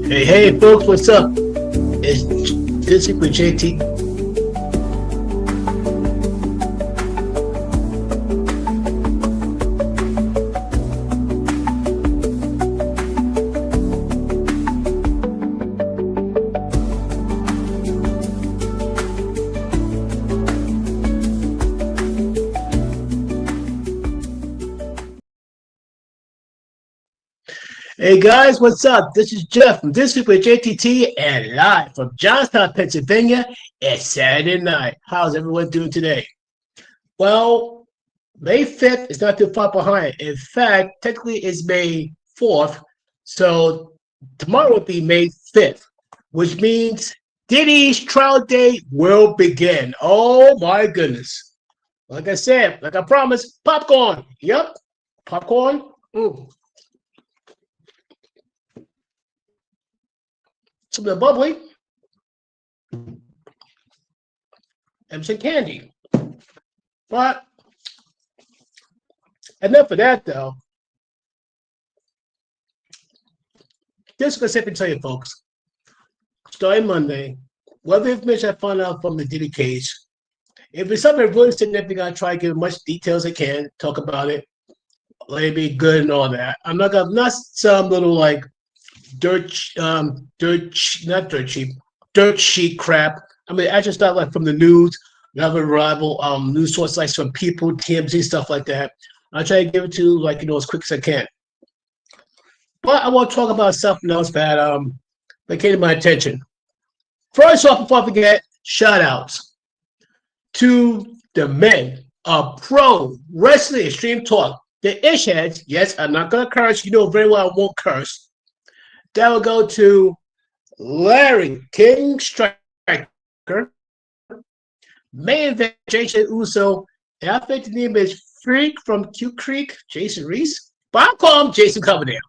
Hey, folks, what's up? It's this week with JT. Hey, guys, what's up? This is Jeff from This Week with JTT and live from Johnstown, Pennsylvania. It's Saturday night. How's everyone doing today? Well, May 5th is not too far behind. In fact, technically it's May 4th. So tomorrow will be May 5th, which means Diddy's trial date will begin. Oh my goodness. Like I said, like I promised, popcorn. Yep, popcorn. Some of the bubbly and some candy. But enough of that, though. This is going to tell you, folks. Starting Monday, whatever information I find out from the Diddy case, if it's something really significant, I try to give as much details as I can, talk about it, let it be good and all that. I'm not gonna not some little like not dirt cheap, dirt sheet crap. I mean, I just not like from the news, another reliable news source like from People, TMZ, stuff like that. I try to give it to you like as quick as I can. But I want to talk about something else that came to my attention. First off, before I forget, shout outs to the men of Pro Wrestling Extreme Talk. The ish heads, yes, I'm not gonna curse. You know very well I won't curse. That will go to Larry King Striker, main event Jason Uso, and I think the name is Freak from Q Creek, Jason Reese. But I'll call him Jason Coverdale.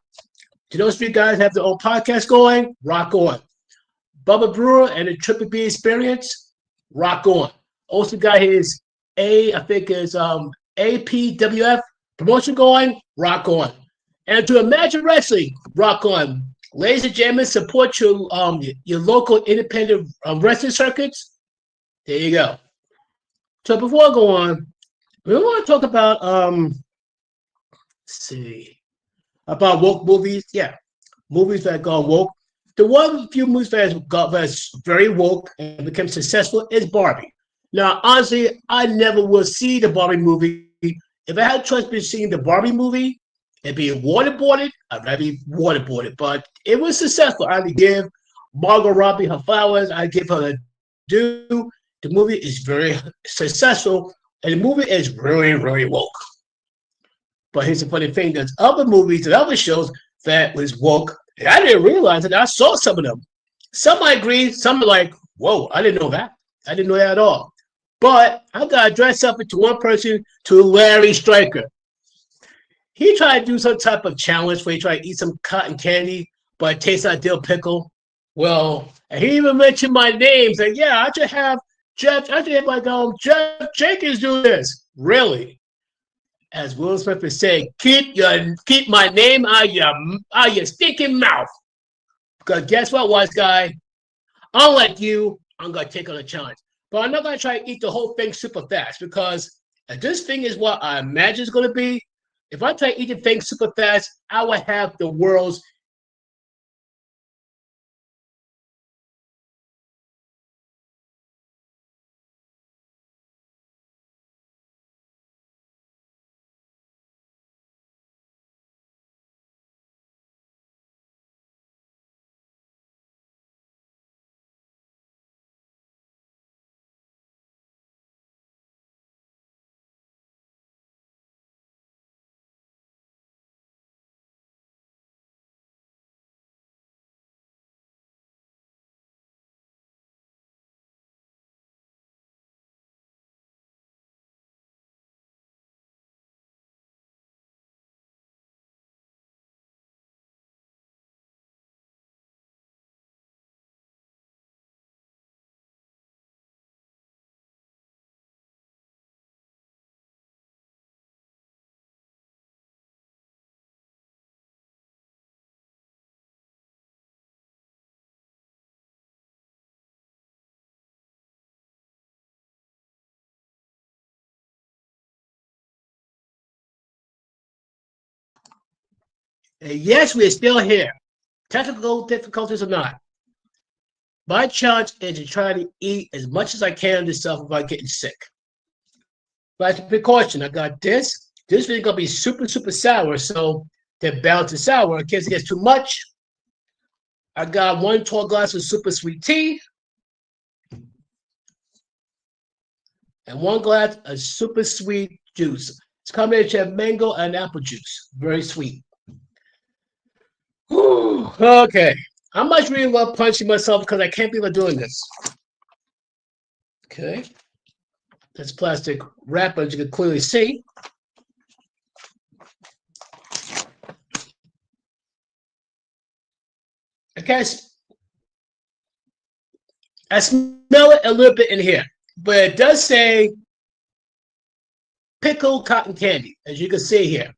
Do those three guys have their own podcast going? Rock on. Bubba Brewer and the Triple B Experience? Rock on. Also got his I think is APWF promotion going? Rock on. And to Imagine Wrestling, rock on. Ladies and gentlemen, support your local independent wrestling circuits. There you go. So before I go on, we want to talk about let's see about woke movies. Yeah, movies that got woke. The one few movies that's very woke and became successful is Barbie. Now, honestly, I never will see the Barbie movie. If I had a choice between seeing the Barbie movie and being waterboarded, I'd rather be waterboarded. But it was successful. I'd give Margot Robbie her flowers. I'd give her the due. The movie is very successful, and the movie is really, really woke. But here's the funny thing: there's other movies and other shows that was woke. And I didn't realize it. I saw some of them. Some I agree. Some are like, "Whoa, I didn't know that. I didn't know that at all." But I gotta dress up into one person, to Larry Striker. He tried to do some type of challenge where he tried to eat some cotton candy, but it tastes like dill pickle. Well, and he even mentioned my name. Said, "Yeah, I should have Jeff. I should have like Jeff Jenkins do this." Really? As Will Smith is saying, keep my name out of your stinking mouth. Because guess what, wise guy? Unlike you, I'm gonna take on a challenge. But I'm not gonna try to eat the whole thing super fast because this thing is what I imagine it's gonna be. If I try to eat the thing super fast, I would have the world's And yes, we're still here. Technical difficulties or not. My challenge is to try to eat as much as I can this stuff without getting sick. But as a precaution, I got this. This is gonna be super, super sour. So to balance the sour, in case it gets too much, I got 1 tall glass of super sweet tea and 1 glass of super sweet juice. It's a combination of mango and apple juice. Very sweet. Whew, okay. I must really love punching myself because I can't believe I'm doing this. Okay. This plastic wrap, as you can clearly see. I guess I smell it a little bit in here, but it does say pickle cotton candy, as you can see here.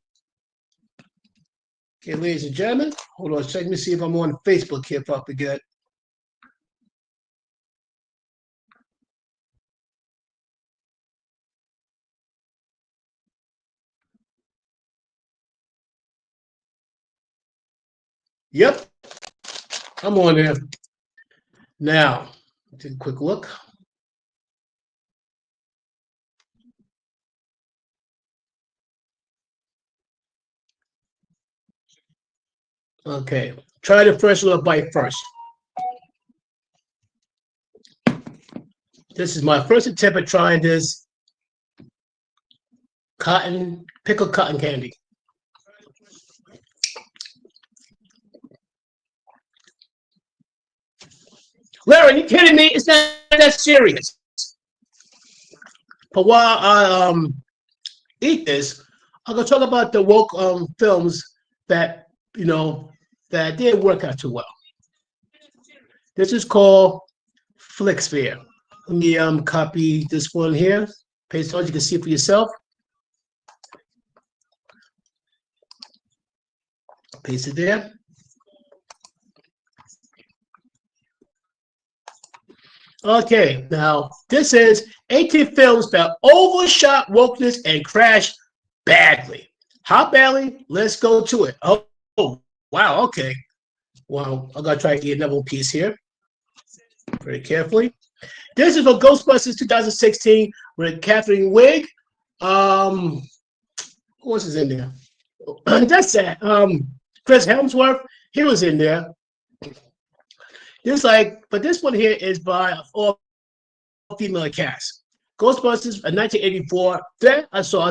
Okay, ladies and gentlemen, hold on a second. Let me see if I'm on Facebook here if I forget. Yep, I'm on there. Now, take a quick look. Okay, try the first little bite first. This is my first attempt at trying this pickled cotton candy. Larry, are you kidding me? It's not that serious. But while I eat this, I'm gonna talk about the woke films that you know that didn't work out too well. This is called Flicksphere. Let me copy this one here. Paste it on. You can see it for yourself. Paste it there. Okay, now this is 18 films that overshot wokeness and crashed badly. How badly? Let's go to it. Oh wow, okay. Well, I'm gonna try to get another piece here very carefully. This is for Ghostbusters 2016 with Catherine Wigg. Who else is in there? That's that. Chris Hemsworth, he was in there. But this one here is by all female cast. Ghostbusters in 1984. That I saw.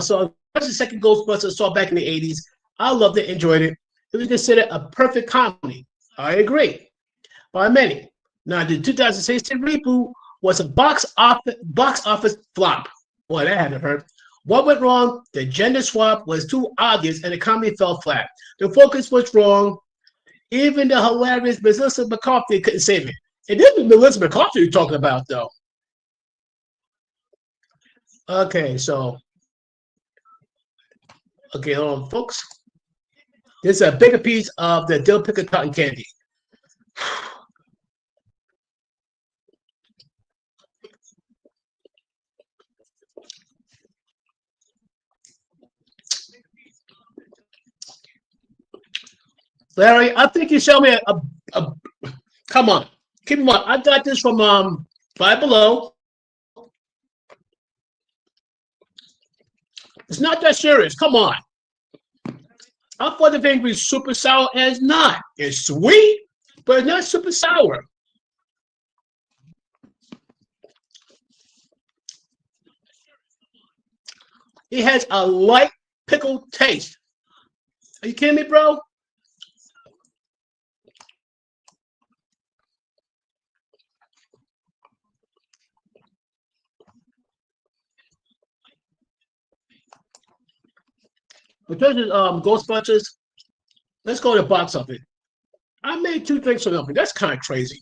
That's the second Ghostbusters I saw back in the 80s. I loved it, enjoyed it. It was considered a perfect comedy. I agree. By many. Now, the 2016 reboot was a box office flop. Boy, that had to hurt. What went wrong? The gender swap was too obvious and the comedy fell flat. The focus was wrong. Even the hilarious Melissa McCarthy couldn't save it. And this is Melissa McCarthy you're talking about, though. Okay, hold on, folks. This is a bigger piece of the dill pickle cotton candy. Larry, I think you showed me a come on. Keep in mind, I got this from Five Below. It's not that serious. Come on. I thought the thing was super sour, and it's not. It's sweet, but it's not super sour. It has a light pickle taste. Are you kidding me, bro? Because it's Ghostbusters, let's go to the box office. I made 2 drinks for nothing. That's kind of crazy.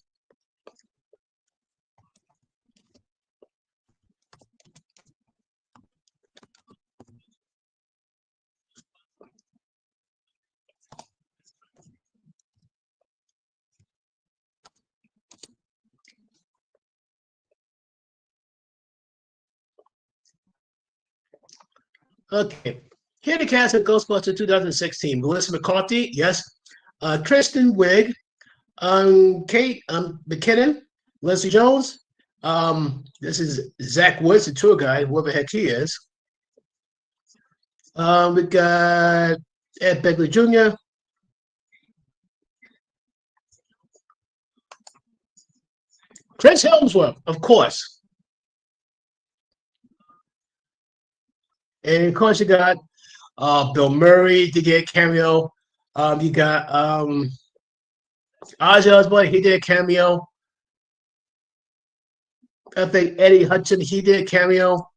Okay. Here the cast of Ghostbusters 2016: Melissa McCarthy, yes, Kristen Wiig, Kate McKinnon, Leslie Jones. This is Zach Woods, the tour guide, whoever the heck he is. We got Ed Begley Jr., Chris Helmsworth, of course. And of course, you got Bill Murray to get a cameo. You got Ozzy Osbourne, he did a cameo. I think Eddie Hudson, he did a cameo.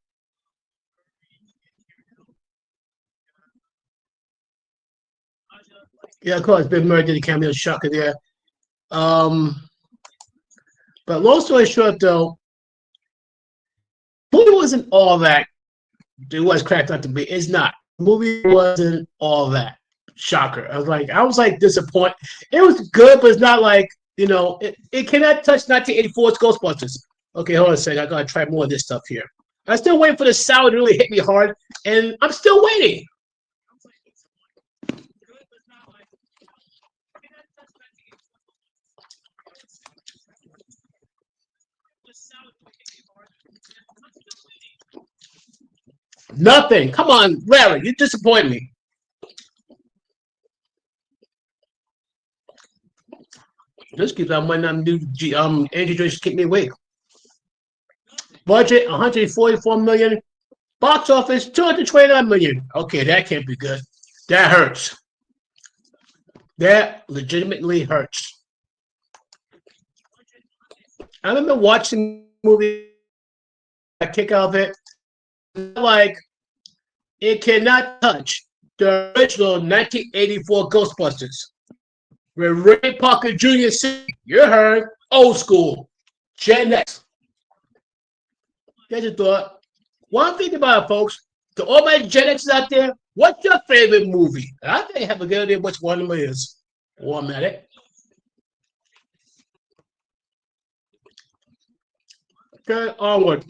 Yeah, of course, Bill Murray did a cameo, shocker there. Um, but long story short, though, the movie wasn't all that it was cracked up to be. It's not. The movie wasn't all that. Shocker. I was like disappointed. It was good, but it's not like, it cannot touch 1984's Ghostbusters. Okay, hold on a second. I gotta try more of this stuff here. I'm still waiting for the sour to really hit me hard, and I'm still waiting. Nothing. Come on, Larry, you disappoint me. This keeps on when I'm new. Angie Joyce keep me awake. Budget 144 million. Box office 229 million. Okay, that can't be good. That hurts. That legitimately hurts. I remember watching the movie. I kick out of it. Like it cannot touch the original 1984 Ghostbusters. Where Ray Parker Jr. said, you heard, old school, Gen X. There's a thought. One thing about it, folks, to all my Gen X's out there, what's your favorite movie? I think I have a good idea which one of them is. 1 minute. Okay, onward.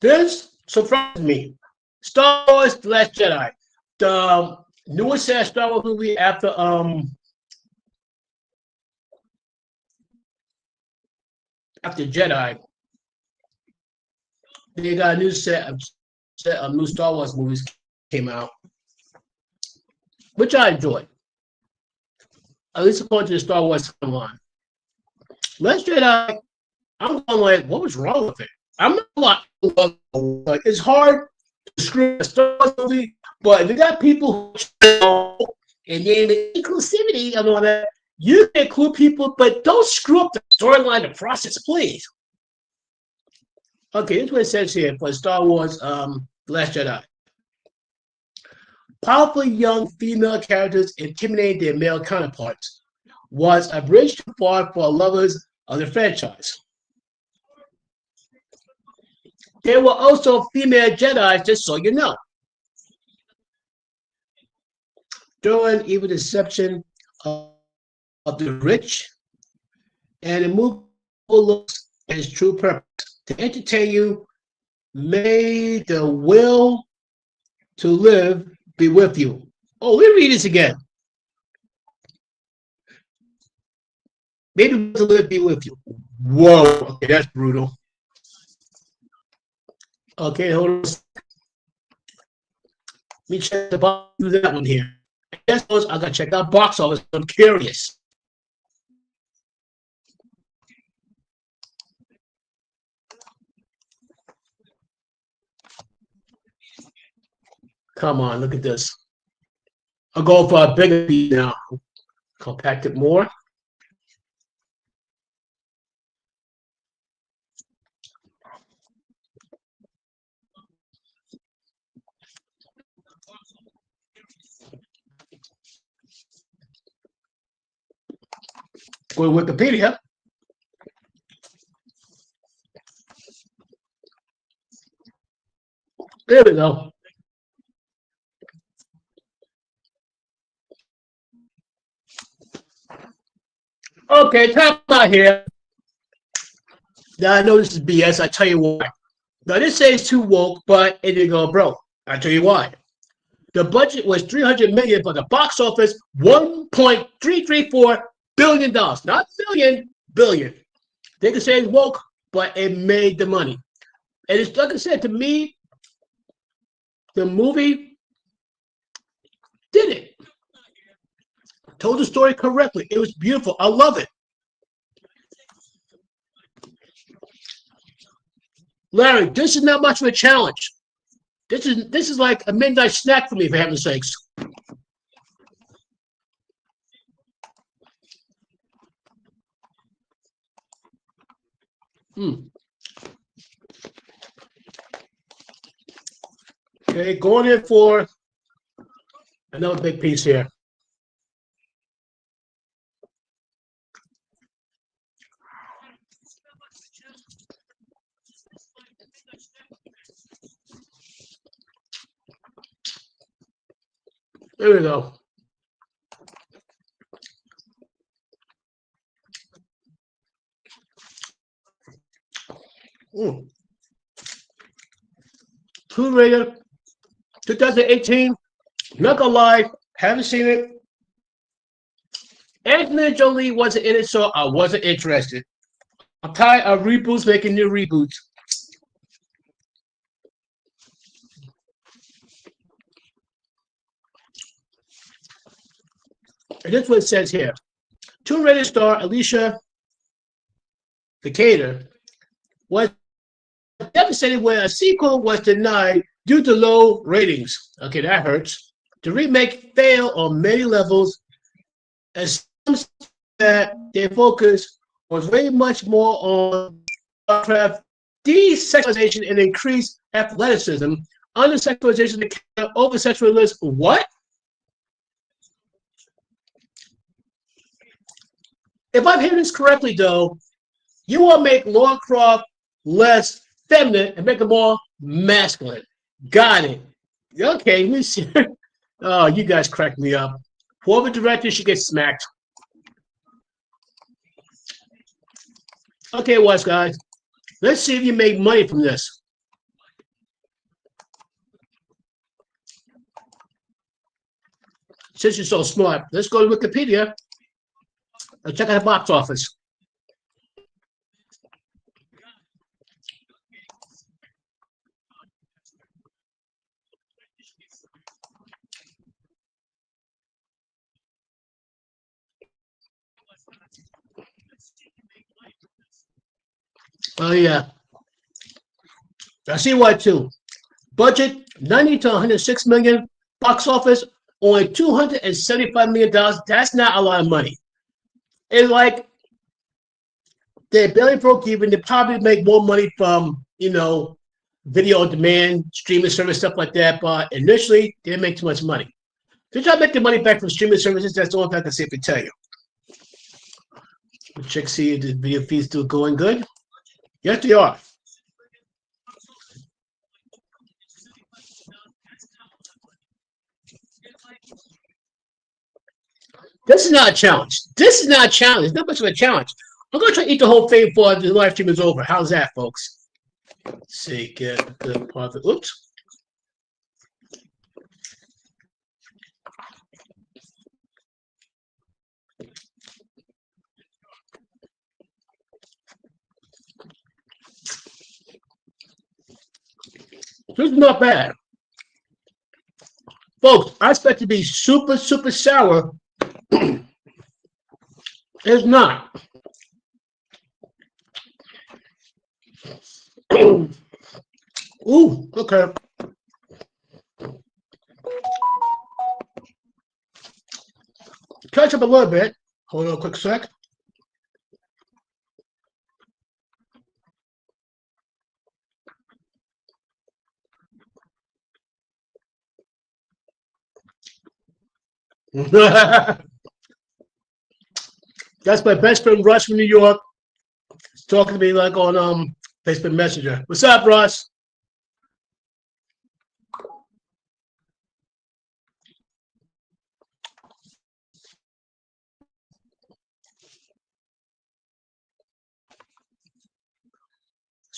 This surprised me. Star Wars: The Last Jedi, the newest Star Wars movie after Jedi. They got a new set of new Star Wars movies came out, which I enjoyed. At least according to the Star Wars timeline. Last Jedi, I'm going like, what was wrong with it? I'm not like it's hard to screw a Star Wars movie, but if you got people who and then the inclusivity and all that, you can include people, but don't screw up the storyline, the process, please. Okay, here's what it says here for Star Wars The Last Jedi. Powerful young female characters intimidating their male counterparts was a bridge too far for lovers of the franchise. There were also female Jedi, just so you know. During evil deception of the rich, and the movie looks at its true purpose to entertain you. May the will to live be with you. Oh, let me read this again. May the will to live be with you. Whoa, okay, that's brutal. Okay, hold on. Let me check the box. Do that one here. I guess I gotta check that box office. I'm curious. Come on, look at this. I'll go for a bigger beat now. Compact it more. Go to Wikipedia. There we go. Okay, time out here. Now I know this is BS. I tell you why. Now this says too woke, but it didn't go broke. I tell you why. The budget was 300 million, but the box office 1.334 billion dollars, not million, billion. They can say it's woke, but it made the money. And it's like I said to me, the movie did it. Told the story correctly. It was beautiful. I love it. Larry, this is not much of a challenge. This is like a midnight snack for me, for heaven's sakes. Hmm. Okay, going in for another big piece here. There we go. Mm. Tomb Raider 2018. Not gonna lie, haven't seen it. Anthony Jolie wasn't in it, so I wasn't interested. I'm tired of reboots making new reboots. And this is what it says here. Tomb Raider star Alicia Vikander was devastated when a sequel was denied due to low ratings. Okay, that hurts. The remake failed on many levels, as some that their focus was very much more on Warcraft desexualization and increased athleticism, under-sexualization, over-sexualization. What? If I'm hearing this correctly, though, you want to make Laura Croft less feminine and make her more masculine. Got it. Okay, let me see. Oh, you guys crack me up. Whoever directed should get smacked. Okay, West guys. Let's see if you make money from this. Since you're so smart, let's go to Wikipedia and check out the box office. Oh yeah, I see why too. Budget 90 to 106 million. Box office only 275 million dollars. That's not a lot of money. It's like they barely broke even. They probably make more money from video on demand, streaming service, stuff like that. But initially, they didn't make too much money. They try to make the money back from streaming services. That's the only thing I can safely tell you. Check see if the video feeds still going good. Yes, they are. This is not a challenge. This is not a challenge. It's not much of a challenge. I'm going to try to eat the whole thing before the live stream is over. How's that, folks? Let's see, get the profit. Oops. This is not bad. Folks, I expect it to be super, super sour. It's not. Ooh, okay. Catch up a little bit. Hold on a quick sec. That's my best friend Russ from New York. He's talking to me like on Facebook Messenger. What's up, Russ?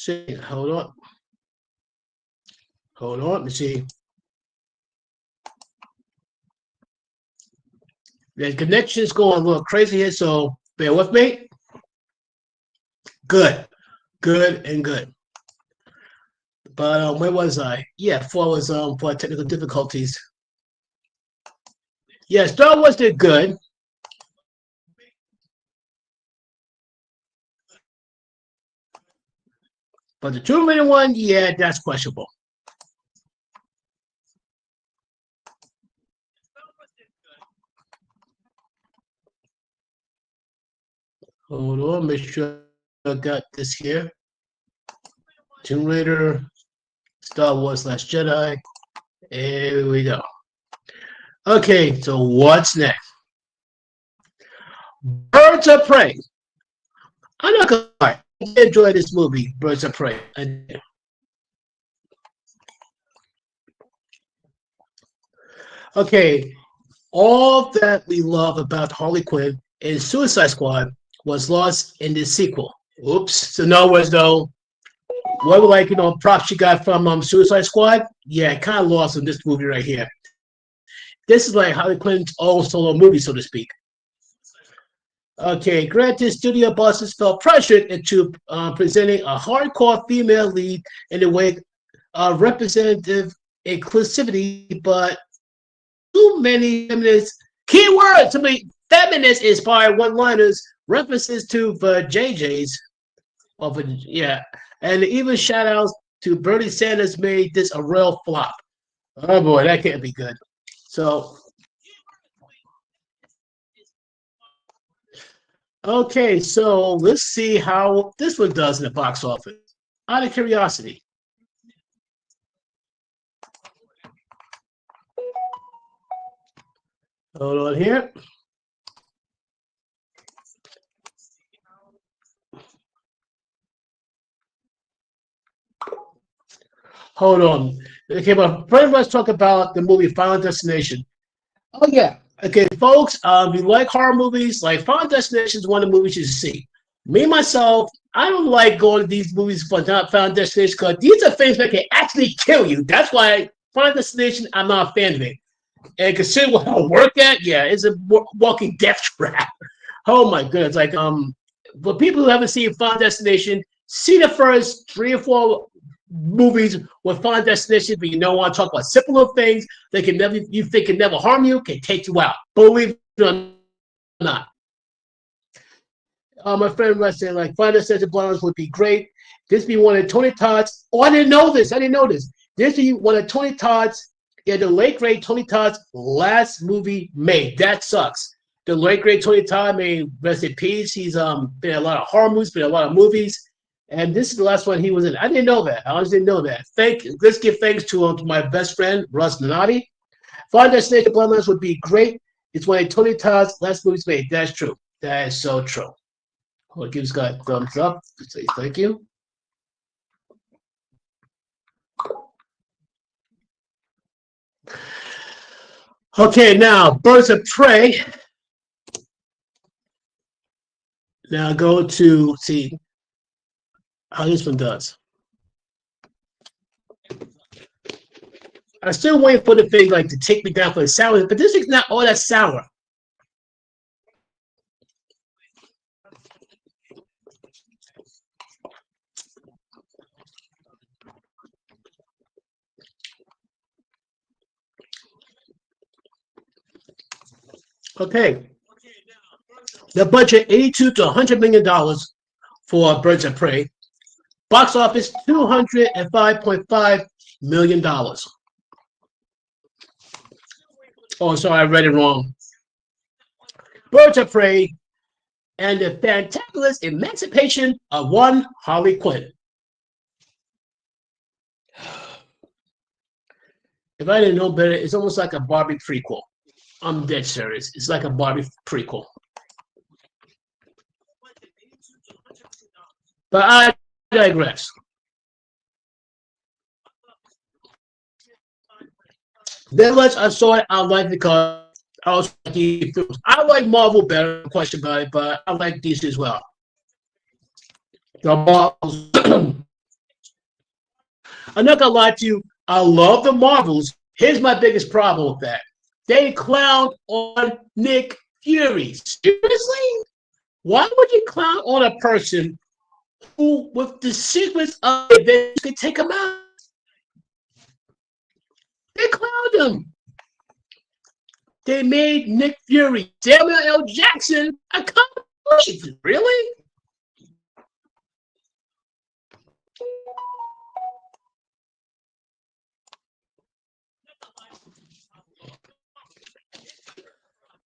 See, hold on. Hold on. Let me see. The connection's going a little crazy here, so bear with me. Good. Good and good. But where was I? Yeah, before I was for technical difficulties. Yeah, Star Wars did good. But the Tomb Raider one, yeah, that's questionable. Hold on, make sure I got this here. Tomb Raider, Star Wars Last Jedi. Here we go. Okay, so what's next? Birds of Prey. I'm not gonna lie. I enjoy this movie, Birds of Prey. Okay, all that we love about Harley Quinn and Suicide Squad was lost in this sequel. Oops. So in other words, though, what like props you got from Suicide Squad? Yeah, kind of lost in this movie right here. This is like Harley Quinn's own solo movie, so to speak. Okay, granted, studio bosses felt pressured into presenting a hardcore female lead in the way of representative inclusivity, but too many feminist keywords to me. Feminist inspired one-liners, references to the JJ's, yeah, and even shout outs to Bernie Sanders made this a real flop. Oh boy, that can't be good. So, okay, so let's see how this one does in the box office. Out of curiosity. Hold on here. Hold on. Okay, but first let's talk about the movie Final Destination. Oh yeah. Okay, folks. If you like horror movies, like Final Destination is one of the movies you should see. Me myself, I don't like going to these movies for not Final Destination because these are things that can actually kill you. That's why Final Destination, I'm not a fan of it. And consider what I work at, yeah, it's a walking death trap. Oh my goodness! Like for people who haven't seen Final Destination, see the first 3 or 4 movies with Final Destination, but you don't want to talk about simple little things that can never you think can never harm you, can take you out. Believe it or not. My friend was saying like Final Destination Blondes would be great. This be one of Tony Todd's. Oh, I didn't know this. I didn't know this. This be one of Tony Todd's. Yeah, the late great Tony Todd's last movie made. That sucks. The late great Tony Todd made rest in peace. He's been in a lot of horror movies, been in a lot of movies. And this is the last one he was in. I didn't know that. I honestly didn't know that. Let's give thanks to my best friend, Russ Nanati. Final Destination Bloodlines would be great. It's one of Tony Todd's last movies made. That's true. That is so true. Well, it gives God thumbs up. Say thank you. Okay, now Birds of Prey. Now go to see how this one does. I'm still waiting for the thing like to take me down for the sour, but this is not all that sour. Okay. The budget $82 to $100 million for Birds of Prey. Box office $205.5 million. Oh, sorry, I read it wrong. Birds of Prey and the fantabulous emancipation of one Harley Quinn. If I didn't know better, it's almost like a Barbie prequel. I'm dead serious. It's like a Barbie prequel. But I digress. Then much I saw it, I liked because I was I like Marvel better, no question about it, but I like DC as well. The Marvels I'm not gonna lie to you. I love the Marvels. Here's my biggest problem with that. They clowned on Nick Fury. Seriously? Why would you clown on a person who, with the sequence of events, could take him out? They clowned him. They made Nick Fury, Samuel L. Jackson, a comic. Really?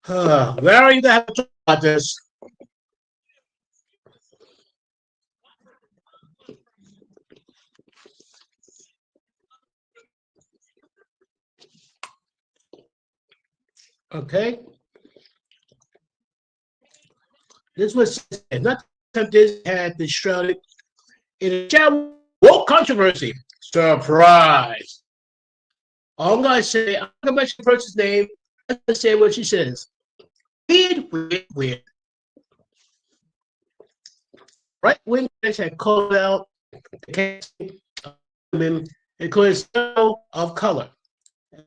Where are you gonna have to talk about this? Okay. This was not this had been shrouded in a shadow woke controversy. Surprise. All I'm gonna say, I'm gonna mention the person's name. I'm gonna say what she says. Weird, weird, weird. Right wing critics had called out the women, including several of color.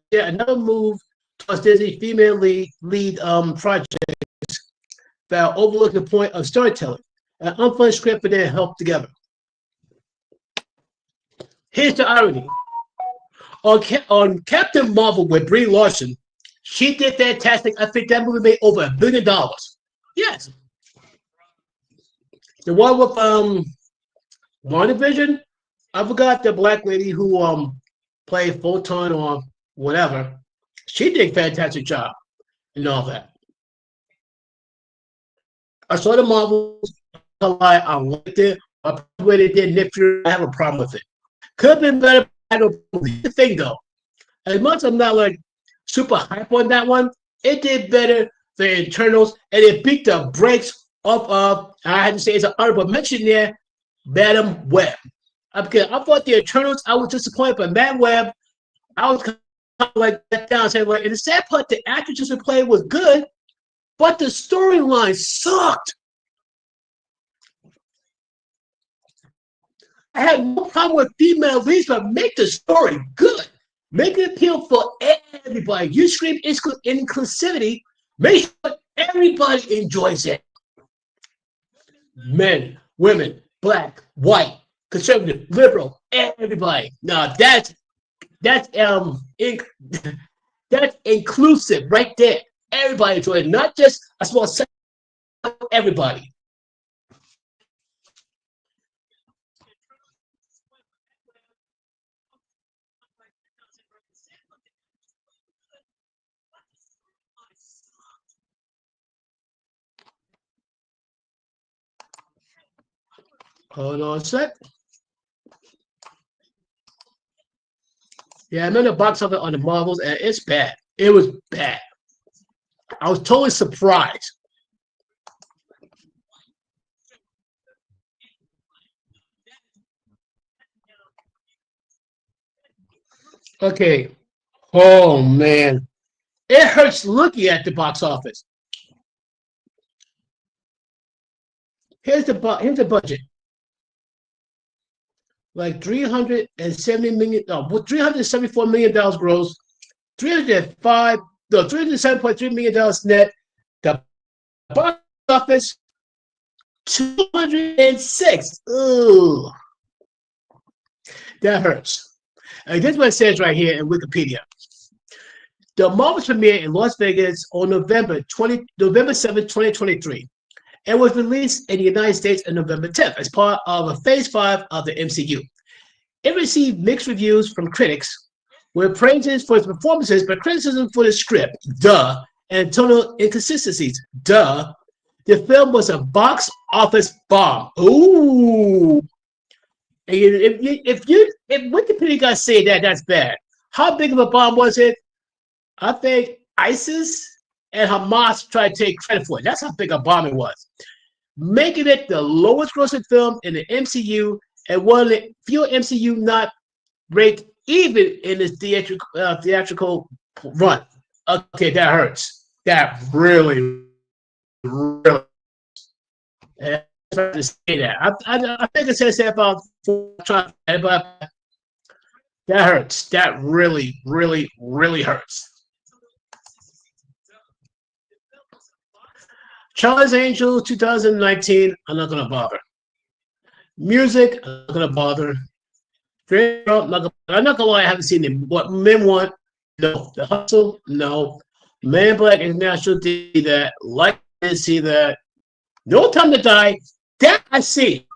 Yeah, another move towards Disney female lead project that overlooked the point of storytelling. An unfunny script but then helped together. Here's the irony. On Captain Marvel with Brie Larson, she did fantastic. I think that movie made over $1 billion. Yes. The one with WandaVision, I forgot the black lady who played Photon or whatever. She did a fantastic job and all that. I saw the Marvels. I liked it. The way they did Nick Fury, I have a problem with it. Could have been better. I don't believe the thing though. As much as I'm not like super hype on that one, it did better than Internals, and it beat the brakes off of. I had to say it's an honorable mention there, Madam Web. Because I thought the Eternals, I was disappointed, but Madam Web, I was kind of like that down. Saying like, and the sad part, the actresses who played was good, but the storyline sucked. I had no problem with female leads, but make the story good. Make it appeal for everybody. You scream inclusivity, make sure everybody enjoys it. Men, women, black, white, conservative, liberal, everybody. Now that's that's inclusive right there. Everybody enjoy it, not just a small section. Everybody. Hold on a sec. Yeah, I'm in the box office on the Marvels, and it's bad. It was bad. I was totally surprised. Okay. Oh man, it hurts looking at the box office. Here's the budget. Like 370 million, no, $374 million gross, 305, no, $307.3 million net. The box office 206. Ooh, that hurts. And this is what it says right here in Wikipedia. The Marvels premiered in Las Vegas on November 7th, 2023, and was released in the United States on November 10th as part of a Phase 5 of the MCU. It received mixed reviews from critics, with praises for its performances but criticism for the script, duh, and tonal inconsistencies, duh. The film was a box office bomb. Ooh. If Wikipedia guys say that, that's bad. How big of a bomb was it? I think ISIS and Hamas tried to take credit for it. That's how big a bomb it was, making it the lowest grossing film in the MCU and one of the few MCU not ranked even in its theatrical run. Okay, that hurts. That really, really. I to say that. I think I said about trying, but That hurts. That really, really, really hurts. Charlie's Angels 2019, I'm not gonna bother. Music, I'm not gonna bother. I'm not gonna lie, I haven't seen it. What Men Want? No. The Hustle? No. Man in Black International did see that. Like did see that. No Time to Die. That I see.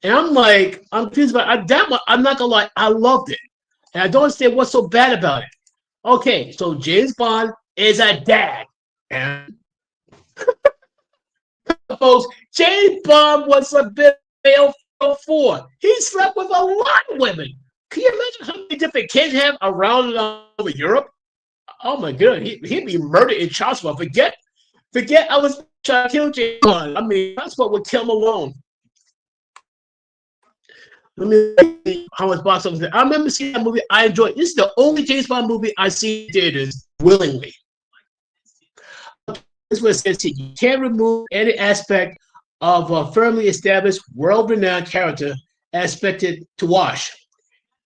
And I'm like, I'm confused about that one. I'm not gonna lie, I loved it. And I don't understand what's so bad about it. Okay, so James Bond is a dad. And folks, James Bond was a bit male before. He slept with a lot of women. Can you imagine how many different kids have around over Europe? Oh my god, he'd be murdered in child support. Forget I was trying to kill James Bond. I mean, child support would kill him alone. Let me see how much box office. I remember seeing that movie. I enjoyed. This is the only James Bond movie I see in theaters willingly. This is what it says here. You can't remove any aspect of a firmly established, world-renowned character expected to wash.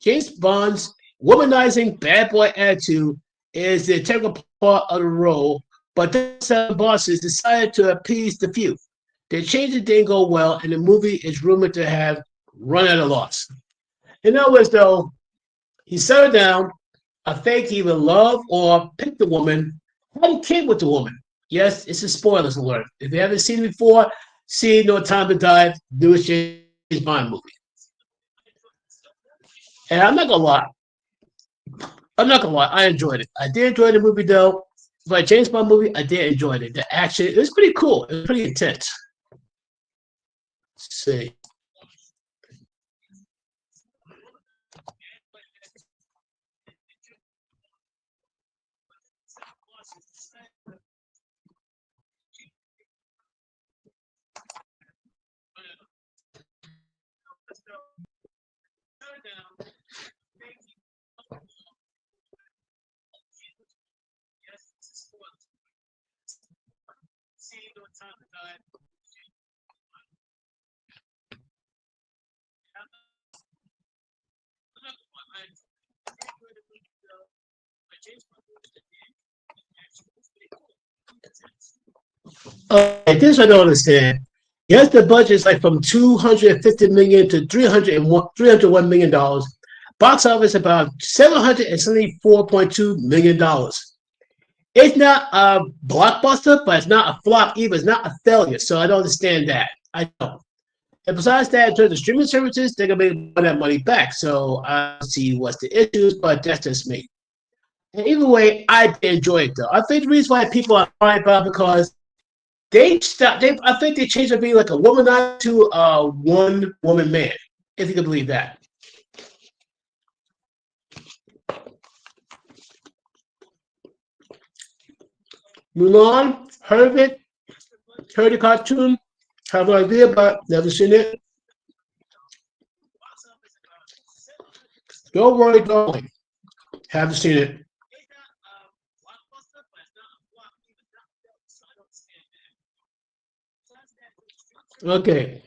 James Bond's womanizing bad boy attitude is the integral part of the role, but the seven bosses decided to appease the few. The changes didn't go well, and the movie is rumored to have run at a loss. In other words, though, he settled down, I think he either love or picked the woman, had a kid with the woman. Yes, it's a spoilers alert. If you haven't seen it before, see No Time to Die, newest James Bond movie. And I'm not gonna lie, I enjoyed it. I did enjoy the movie though. But James Bond movie, I did enjoy it. The action, it was pretty cool. It was pretty intense. Let's see. This I don't understand. Yes, the budget is like from 250 million to 301 million dollars. Box office about $774.2 million. It's not a blockbuster, but it's not a flop either. It's not a failure. So I don't understand that. I don't. And besides that, in terms of streaming services, they're gonna make that money back. So I see what's the issues, but that's just me. And either way, I did enjoy it though. I think the reason why people are crying about it because they stopped. I think they changed it being like a woman to a one woman man. If you can believe that. Mulan, heard of it? Heard the cartoon? Have no idea, but never seen it. Don't worry, don't. Haven't seen it. Okay.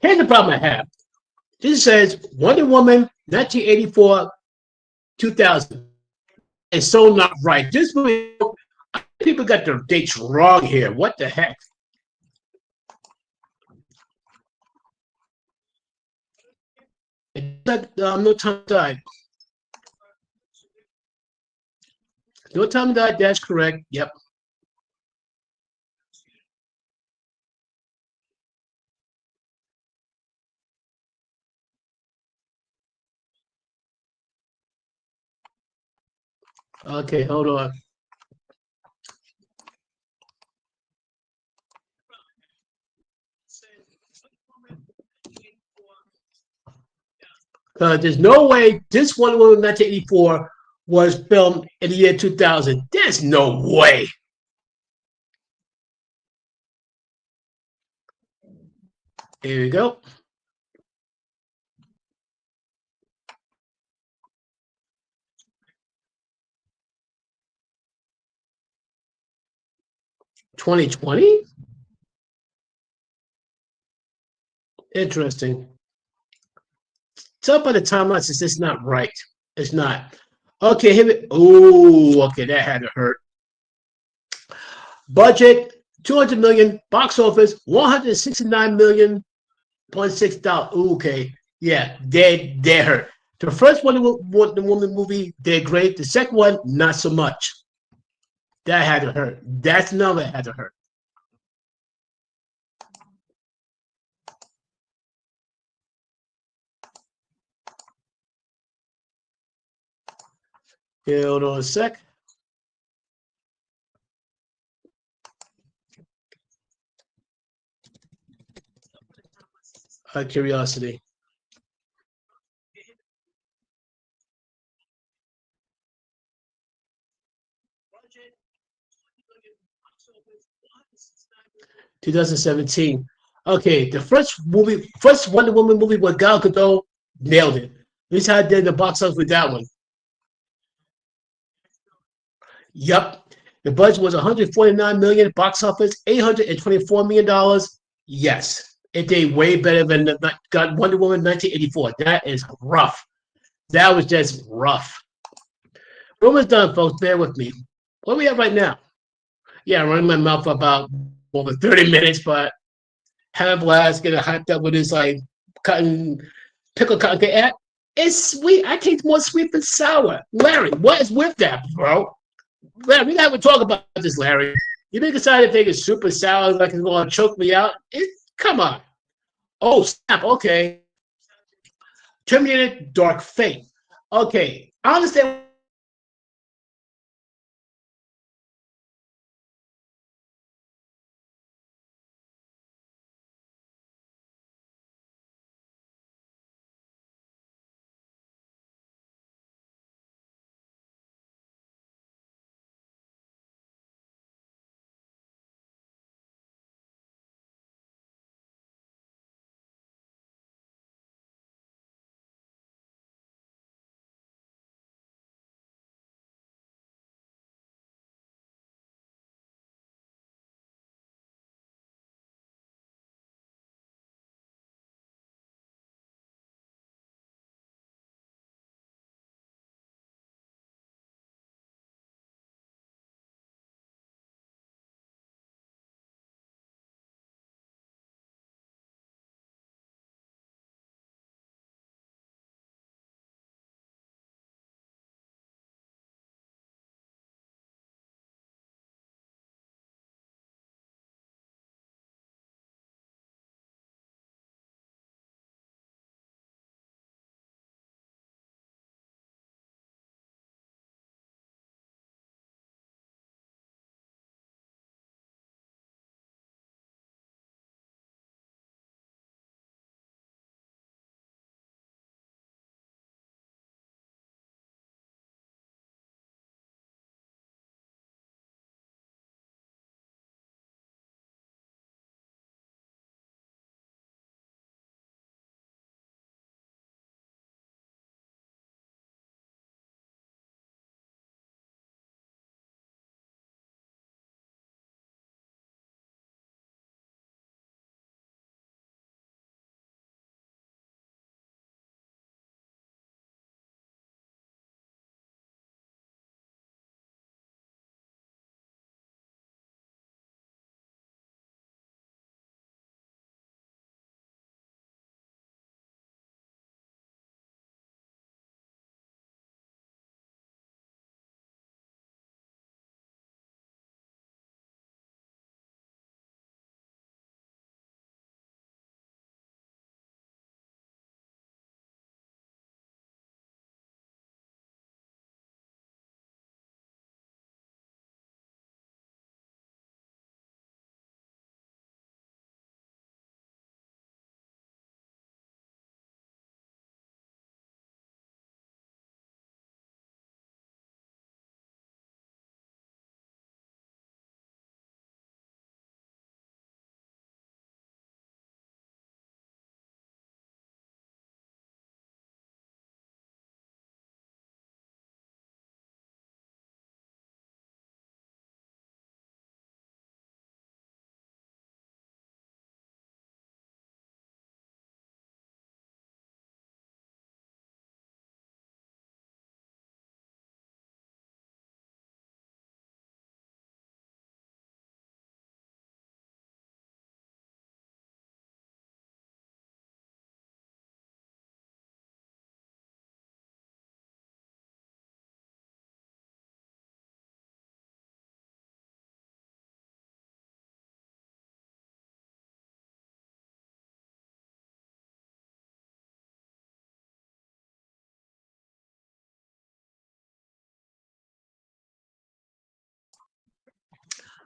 Here's the problem I have. This says Wonder Woman 1984 2000. It's so not right. This movie, people got their dates wrong here. What the heck? No time died. No time died. That's correct. Yep. Okay, hold on. There's no way this Wonder Woman 1984 was filmed in the year 2000. There's no way. Here we go. 2020? Interesting. Tell by the timeline since it's not right. It's not. Okay, here we. Oh, okay, that had to hurt. Budget 200 million. Box office 169 million. $0.6. Okay, yeah, they hurt. The first Wonder Woman movie did great. The second one, not so much. That had to hurt. That's another that had to hurt. Hold on a sec. Curiosity. 2017. Okay, the first Wonder Woman movie with Gal Gadot nailed it. At least I did in the box office with that one. Yup. The budget was 149 million. Box office 824 million dollars. Yes, it did way better than got Wonder Woman 1984. That is rough. That was just rough. We're almost done, folks. Bear with me. What do we have right now? Yeah, I'm running my mouth for about over 30 minutes, but having a blast, getting hyped up with this like cotton pickle cotton candy. It's sweet. I taste more sweet than sour. Larry, what is with that, bro? Larry, we gotta talk about this, Larry. You been decided to take it super sour like it's gonna choke me out? Come on. Oh snap, okay. Terminator Dark Fate. Okay. I understand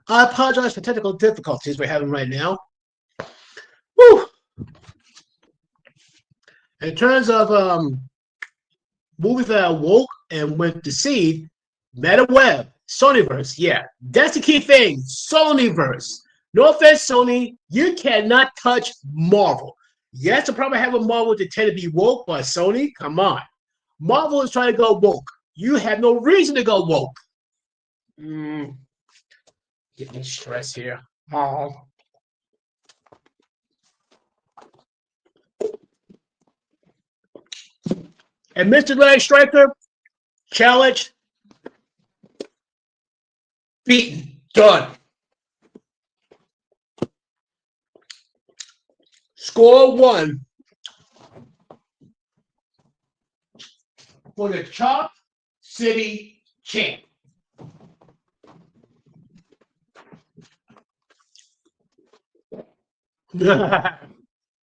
I apologize for technical difficulties we're having right now. Woo! In terms of movies that I woke and went to see, MetaWeb, Sonyverse, yeah, that's the key thing. Sonyverse. No offense, Sony, you cannot touch Marvel. Yes, the problem I have with Marvel, they tend to be woke, but Sony, come on. Marvel is trying to go woke. You have no reason to go woke. Get me stressed here. Oh. And Mr. Larry Striker, challenge, beaten, done. Score 1 for the Chop City champ.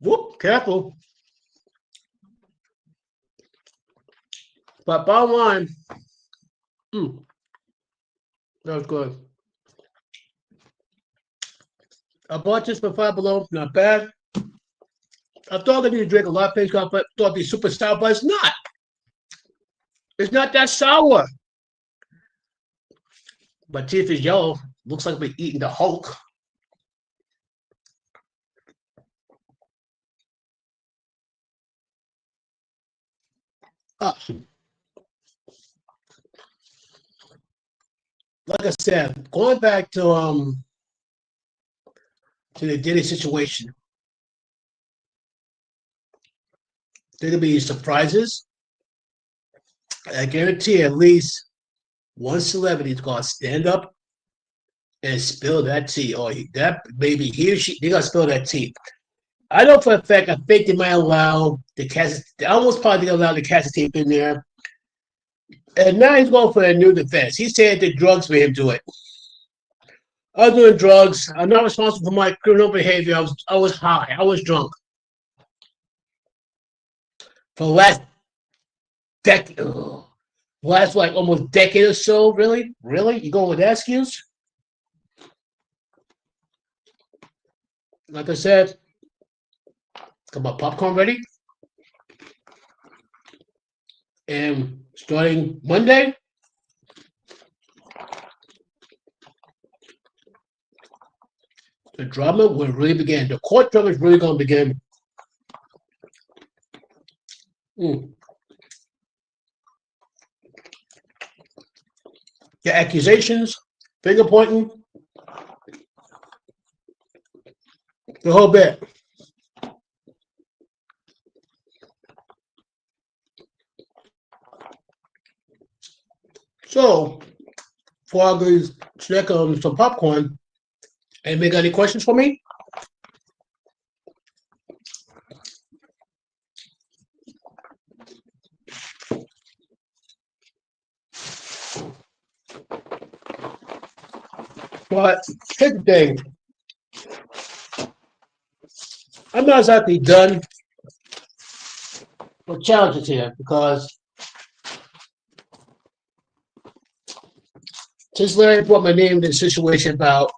Whoop, careful. But bottom line, that was good. I bought this for Five Below, not bad. I thought I needed to drink a lot of Page but thought it'd be super sour, but it's not. It's not that sour. My teeth is yellow. Looks like we're eating the Hulk. Like I said, going back to the Diddy situation, there could be surprises. I guarantee at least one celebrity is gonna stand up and spill that tea, or that maybe he or she they gonna spill that tea. I know for a fact. I think they might allow the cast. They almost probably allow the cast tape in there. And now he's going for a new defense. He said the drugs made him do it. I was doing drugs. I'm not responsible for my criminal behavior. I was high. I was drunk. For the last decade, last like almost decade or so, really? Really? You going with that excuse? Like I said, got my popcorn ready. And starting Monday, the drama will really begin. The court drama is really going to begin. The accusations, finger pointing, the whole bit. So, before I go snack on some popcorn, anybody got any questions for me? But here's the thing. I'm not exactly done with challenges here because since Larry brought my name in the situation about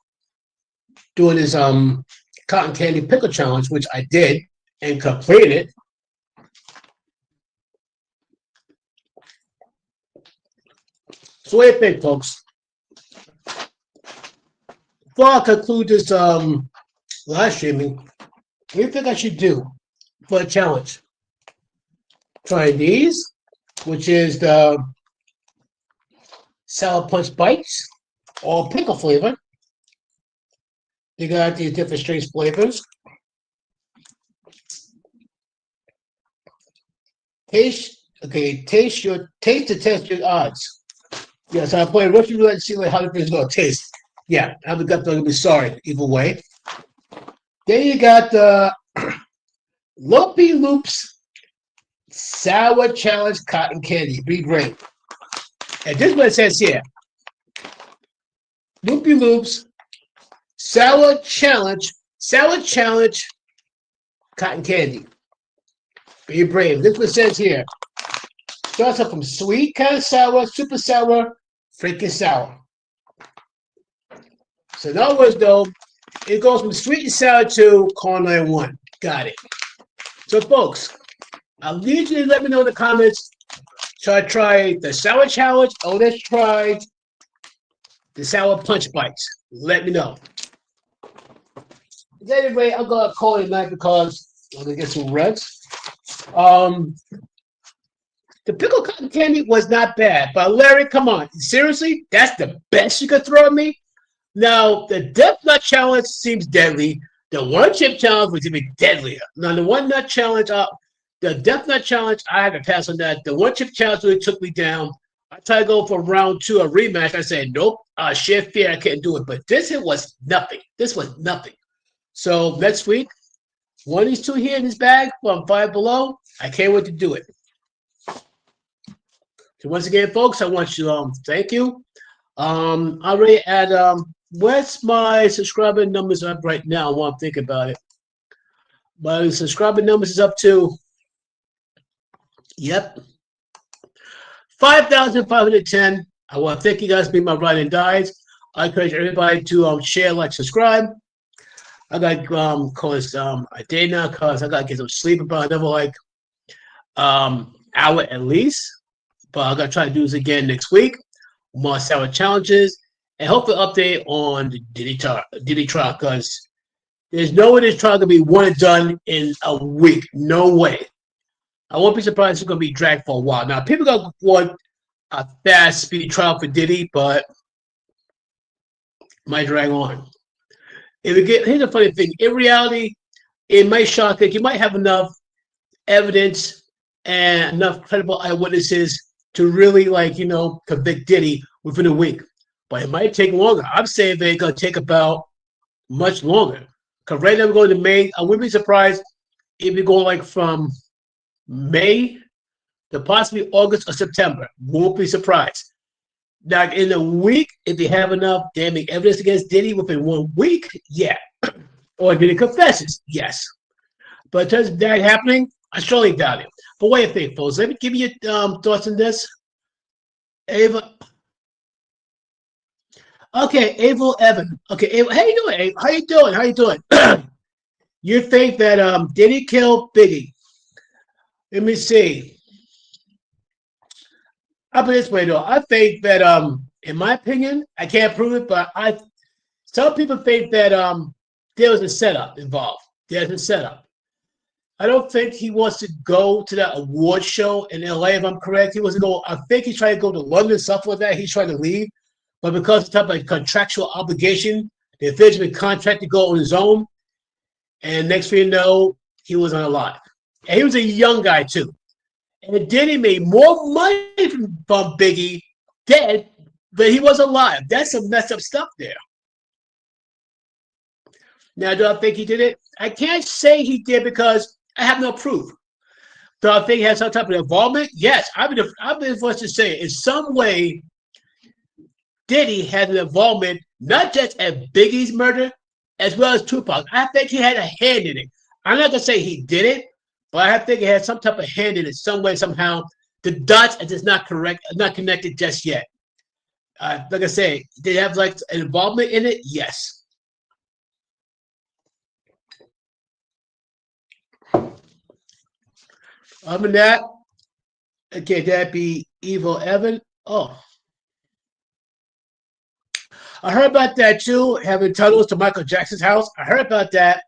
doing this cotton candy pickle challenge, which I did and completed. So what do you think, folks? Before I conclude this live streaming, what do you think I should do for a challenge? Try these, which is the Sour Punch Bites, or pickle flavor. You got these different strange flavors. Taste to test your odds. Yes, I play Russian roulette to see how the thing's gonna taste. Yeah, I'm gonna be sorry either way. Then you got the Loopy Loops Sour Challenge Cotton Candy. Be great. And this is what it says here. Loopy Loops Sour Challenge Cotton Candy. Be brave. This is what it says here. Starts up from sweet, kind of sour, super sour, freaking sour. So in other words, though, it goes from sweet and sour to culinary one. Got it. So, folks, I'll need you to let me know in the comments. Should I try the sour challenge or let's try the sour punch bites? Let me know. Anyway, I'm gonna call it night because I'm gonna get some rest. The pickle cotton candy was not bad, but Larry, come on, seriously, that's the best you could throw at me? Now, the Death Nut Challenge seems deadly. The One Chip Challenge was even deadlier. Now, the One Nut Challenge, the Death Nut Challenge, I had to pass on that. The One Chip Challenge really took me down. I tried to go for round 2, a rematch. I said, nope, sheer fear, I couldn't do it. But this here was nothing. This was nothing. So next week, one of these two here in this bag from Five Below, I can't wait to do it. So once again, folks, I want you thank you. I'm already at where's my subscriber numbers up right now while I'm thinking about it. My subscriber numbers is up to 5,510. I want to thank you guys for being my ride and dies. I encourage everybody to share, like, subscribe. I got cause a day now because I gotta get some sleep about another hour at least. But I'm gonna try to do this again next week. More sour challenges and hopefully update on the Diddy trial because there's no way this trial gonna be one and done in a week. No way. I won't be surprised if it's gonna be dragged for a while. Now people gonna want a fast speed trial for Diddy, but it might drag on. Here's the funny thing. In reality, it might shock that you might have enough evidence and enough credible eyewitnesses to really, convict Diddy within a week. But it might take longer. I'm saying they're going to take about much longer. Because right now we're going to May. I wouldn't be surprised if we go from May to possibly August or September. Won't be surprised. Now, in a week, if they have enough damning evidence against Diddy within 1 week, yeah. Or Diddy confesses, yes. But in terms of that happening, I strongly doubt it. But what do you think, folks? Let me give you your thoughts on this. Ava. Okay, Ava Evan. Okay, Ava, how you doing, Ava? How you doing? You think that Diddy killed Biggie? Let me see. I'll put it this way, though. I think that, in my opinion, I can't prove it, but some people think that there was a setup involved. There's a setup. I don't think he wants to go to that award show in LA, if I'm correct. He wants to go. I think he's trying to go to London, stuff like that. He's trying to leave. But because of the type of contractual obligation, they officially contract to go on his own. And next thing you know, he was unalive. And he was a young guy, too. And Diddy made more money from Biggie dead, but he was alive. That's some messed up stuff there. Now, do I think he did it? I can't say he did because I have no proof. Do I think he had some type of involvement? Yes. I've been the first to say in some way Diddy had an involvement not just at Biggie's murder as well as Tupac. I think he had a hand in it. I'm not going to say he did it, but I think he had some type of hand in it some way, somehow. The dots are just not connected just yet. Like I say, did they have an involvement in it? Yes. Other than that, okay, that'd be Evil Evan. Oh. I heard about that too, having tunnels to Michael Jackson's house. I heard about that.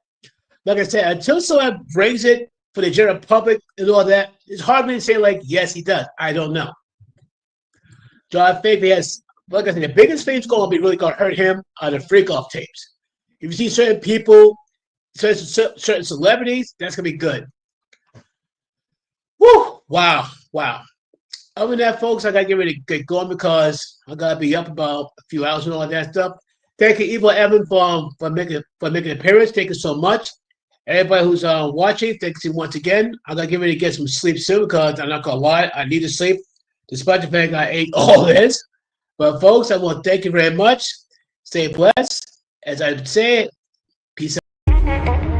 Like I said, until someone brings it for the general public and all that, it's hard for me to say, yes, he does. I don't know. So I think he has, like I said, the biggest thing's going to be really going to hurt him are the freak-off tapes. If you see certain people, certain celebrities, that's going to be good. Woo! Wow. Other than that, folks, I got to get ready to get going because I got to be up about a few hours and all that stuff. Thank you, Evil Evan, for making an appearance. Thank you so much. Everybody who's watching, thank you once again. I got to get ready to get some sleep soon because I'm not going to lie, I need to sleep despite the fact I ate all this. But, folks, I want to thank you very much. Stay blessed. As I say, peace out.